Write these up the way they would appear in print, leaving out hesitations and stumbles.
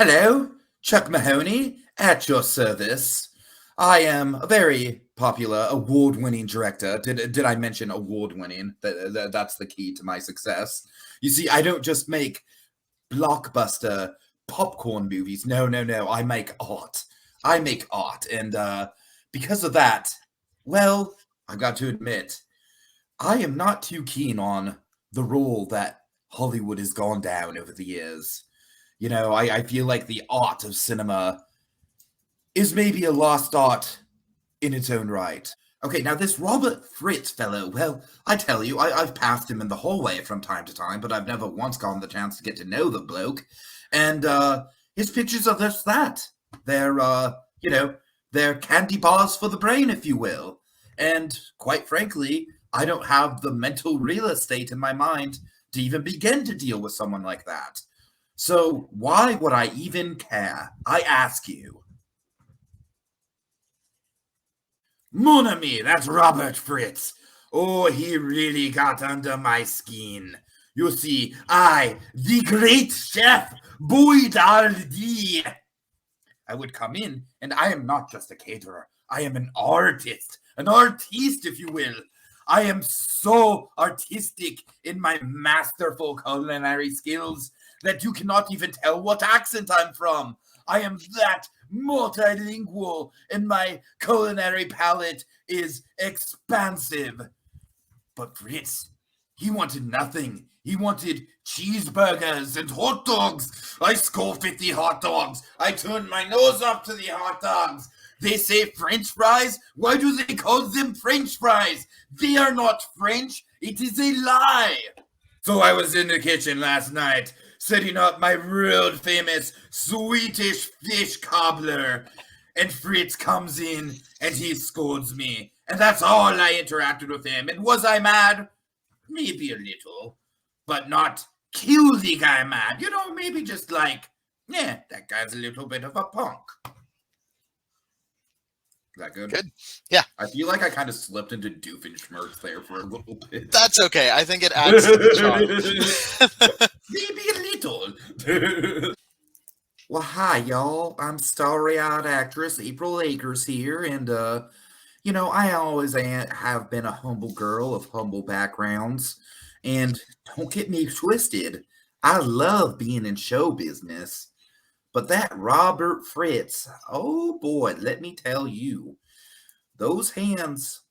Hello, Chuck Mahoney, at your service. I am a very popular, award-winning director. Did I mention award-winning? That's the key to my success. You see, I don't just make blockbuster popcorn movies. No. I make art. And because of that, well, I've got to admit, I am not too keen on the role that Hollywood has gone down over the years. You know, I feel like the art of cinema is maybe a lost art in its own right. Okay, now this Robert Fritz fellow, well, I tell you, I've passed him in the hallway from time to time, but I've never once gotten the chance to get to know the bloke. And his pictures are just that. They're, they're candy bars for the brain, if you will. And quite frankly, I don't have the mental real estate in my mind to even begin to deal with someone like that. So why would I even care? I ask you. Mon ami, that's Robert Fritz. Oh, he really got under my skin. You see, I, the great chef, Boydaldi. I would come in, and I am not just a caterer. I am an artist, if you will. I am so artistic in my masterful culinary skills that you cannot even tell what accent I'm from. I am that multilingual, and my culinary palate is expansive. But Fritz, he wanted nothing. He wanted cheeseburgers and hot dogs. I scoff at the hot dogs. I turn my nose up to the hot dogs. They say French fries. Why do they call them French fries? They are not French. It is a lie. So I was in the kitchen last night, setting up my world famous Swedish fish cobbler. And Fritz comes in and he scolds me. And that's all I interacted with him. And was I mad? Maybe a little. But not kill the guy mad. You know, maybe just like, yeah, that guy's a little bit of a punk. Is that good? Good. Yeah. I feel like I kind of slipped into Doofenshmirtz there for a little bit. That's okay. I think it adds to the charm. Maybe a little. Well, hi, y'all. I'm starry-eyed actress April Akers here, and, I always have been a humble girl of humble backgrounds, and don't get me twisted, I love being in show business. But that Robert Fritz, oh boy, let me tell you, those hands,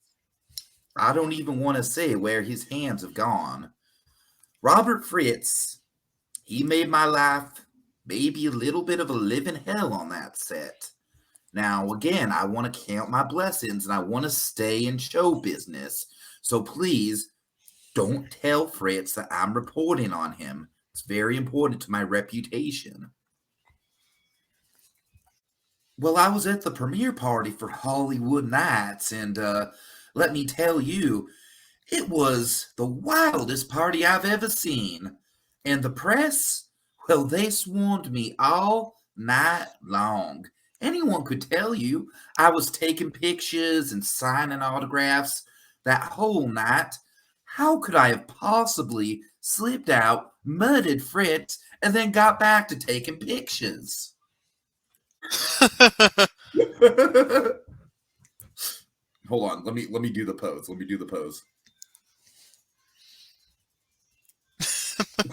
I don't even want to say where his hands have gone. Robert Fritz, he made my life maybe a little bit of a living hell on that set. Now, again, I want to count my blessings and I want to stay in show business. So please don't tell Fritz that I'm reporting on him. It's very important to my reputation. Well, I was at the premiere party for Hollywood Nights, and let me tell you, it was the wildest party I've ever seen. And the press, well, they swarmed me all night long. Anyone could tell you I was taking pictures and signing autographs that whole night. How could I have possibly slipped out, murdered Fritz, and then got back to taking pictures? Hold on, let me do the pose.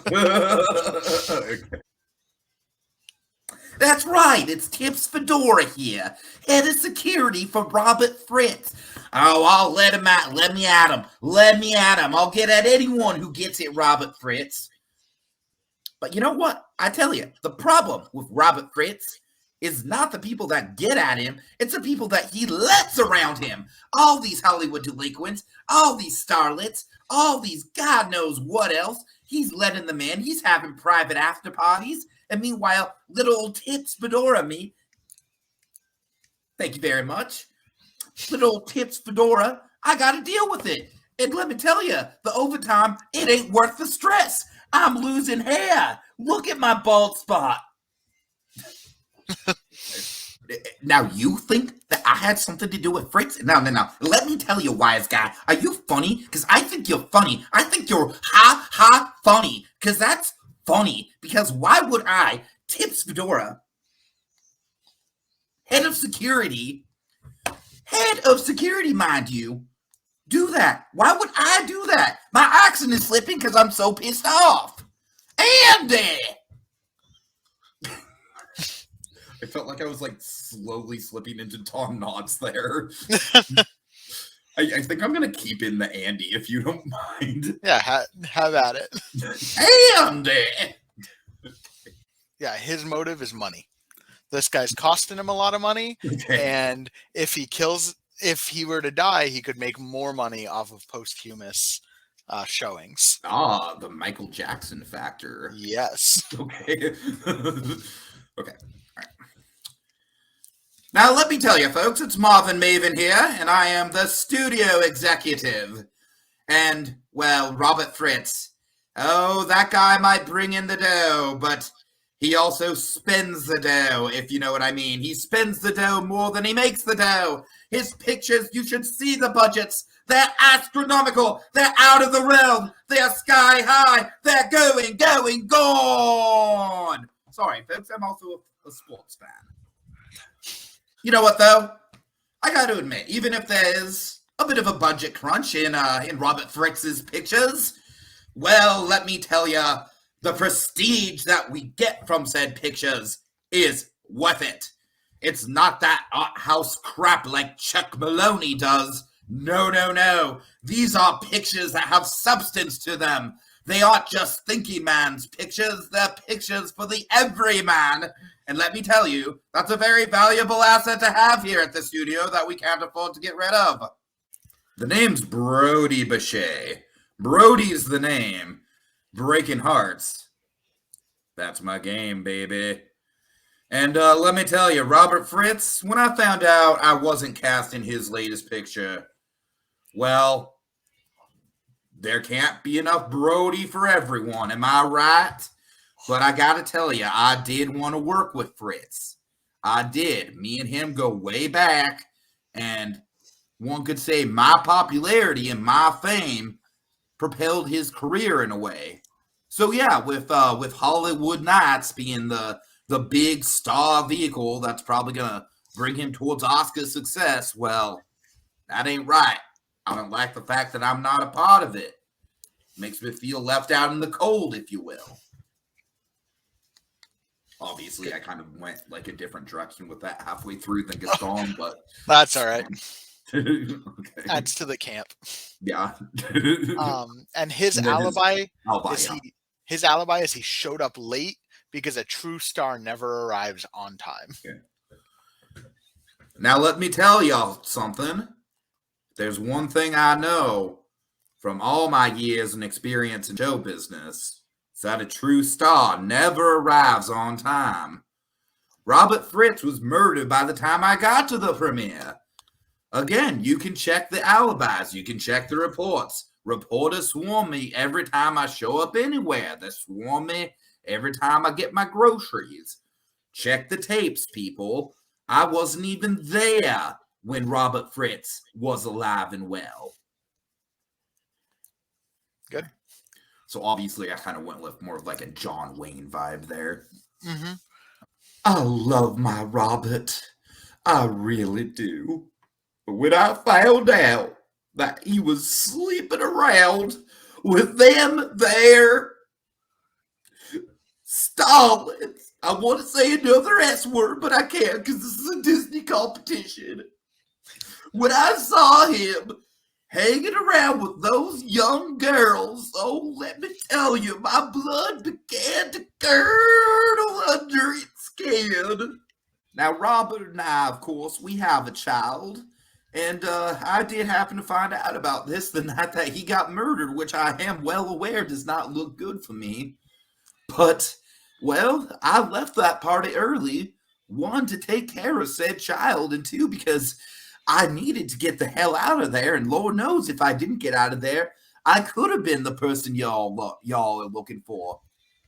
Okay. That's right, it's Tips Fedora here, head of security for Robert Fritz. Oh, I'll let him out. Let me at him. I'll get at anyone who gets it, Robert Fritz. But you know what? I tell you, the problem with Robert Fritz is not the people that get at him, it's the people that he lets around him. All these Hollywood delinquents, all these starlets, all these God knows what else. He's letting them in. He's having private after parties. And meanwhile, little old Tips Fedora me. Thank you very much. Little old Tips Fedora, I got to deal with it. And let me tell you, the overtime, it ain't worth the stress. I'm losing hair. Look at my bald spot. Now, you think that I had something to do with Fritz? No. Let me tell you, wise guy. Are you funny? Because I think you're funny. I think you're funny. Because that's funny. Because why would I, Tips Fedora, head of security, mind you, do that? Why would I do that? My accent is slipping because I'm so pissed off. Andy! I felt like I was like slowly slipping into Tom Nods there. I think I'm going to keep in the Andy if you don't mind. Yeah, have at it. Andy! Yeah, his motive is money. This guy's costing him a lot of money, and if he were to die, he could make more money off of posthumous showings. Ah, the Michael Jackson factor. Yes. Okay. Okay. All right. Now, let me tell you, folks, it's Marvin Maven here, and I am the studio executive. And, well, Robert Fritz. Oh, that guy might bring in the dough, but he also spends the dough, if you know what I mean. He spends the dough more than he makes the dough. His pictures, you should see the budgets. They're astronomical. They're out of the realm. They're sky high. They're gone. Sorry, folks, I'm also a sports fan. You know what, though? I got to admit, even if there's a bit of a budget crunch in Robert Fritz's pictures, well, let me tell you, the prestige that we get from said pictures is worth it. It's not that art house crap like Chuck Maloney does. No. These are pictures that have substance to them. They aren't just thinking man's pictures. They're pictures for the everyman. And let me tell you, that's a very valuable asset to have here at the studio that we can't afford to get rid of. The name's Brody Bachet. Brody's the name. Breaking hearts. That's my game, baby. And let me tell you, Robert Fritz, when I found out I wasn't cast in his latest picture, well, there can't be enough Brody for everyone, am I right? But I gotta tell you, I did want to work with Fritz. I did. Me and him go way back, and one could say my popularity and my fame propelled his career in a way. So yeah, with Hollywood Nights being the big star vehicle that's probably gonna bring him towards Oscar success, well, that ain't right. I don't like the fact that I'm not a part of it. Makes me feel left out in the cold, if you will. Obviously, I kind of went like a different direction with that halfway through than Gaston, but that's all right. Okay. Adds to the camp. Yeah. And his alibi is he showed up late because a true star never arrives on time. Okay. Now let me tell y'all something. There's one thing I know from all my years and experience in show business. It's that a true star never arrives on time. Robert Fritz was murdered by the time I got to the premiere. Again, you can check the alibis. You can check the reports. Reporters swarm me every time I show up anywhere. They swarm me every time I get my groceries. Check the tapes, people. I wasn't even there when Robert Fritz was alive and well. Good. So obviously I kind of went with more of like a John Wayne vibe there. Mm-hmm. I love my Robert. I really do. But when I found out that he was sleeping around with them there Stallings, I want to say another S word, but I can't because this is a Disney competition. When I saw him hanging around with those young girls, oh, let me tell you, my blood began to curdle under its skin. Now, Robert and I, of course, we have a child, and I did happen to find out about this the night that he got murdered, which I am well aware does not look good for me. But, well, I left that party early, one, to take care of said child, and two, because I needed to get the hell out of there, and Lord knows if I didn't get out of there, I could have been the person y'all are looking for.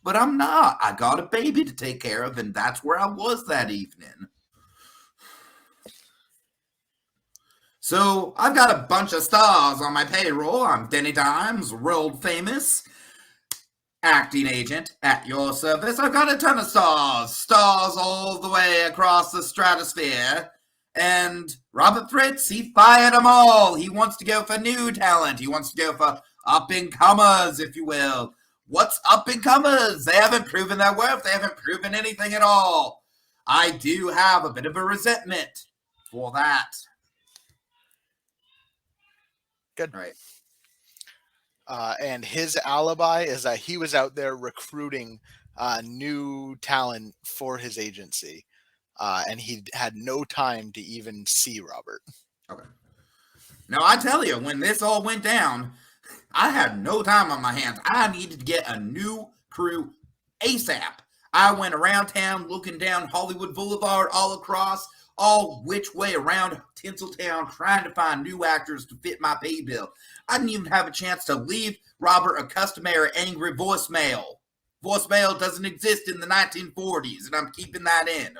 But I'm not. I got a baby to take care of, and that's where I was that evening. So I've got a bunch of stars on my payroll. I'm Denny Dimes, world famous. Acting agent at your service. I've got a ton of stars all the way across the stratosphere. And Robert Fritz, he fired them all. He wants to go for new talent. He wants to go for up-and-comers, if you will. What's up-and-comers? They haven't proven their worth. They haven't proven anything at all. I do have a bit of a resentment for that. Good. Right. And his alibi is that he was out there recruiting new talent for his agency. And he had no time to even see Robert. Okay. Now, I tell you, when this all went down, I had no time on my hands. I needed to get a new crew ASAP. I went around town looking down Hollywood Boulevard all across, all which way around Tinseltown, trying to find new actors to fit my pay bill. I didn't even have a chance to leave Robert a customary angry voicemail. Voicemail doesn't exist in the 1940s, and I'm keeping that in.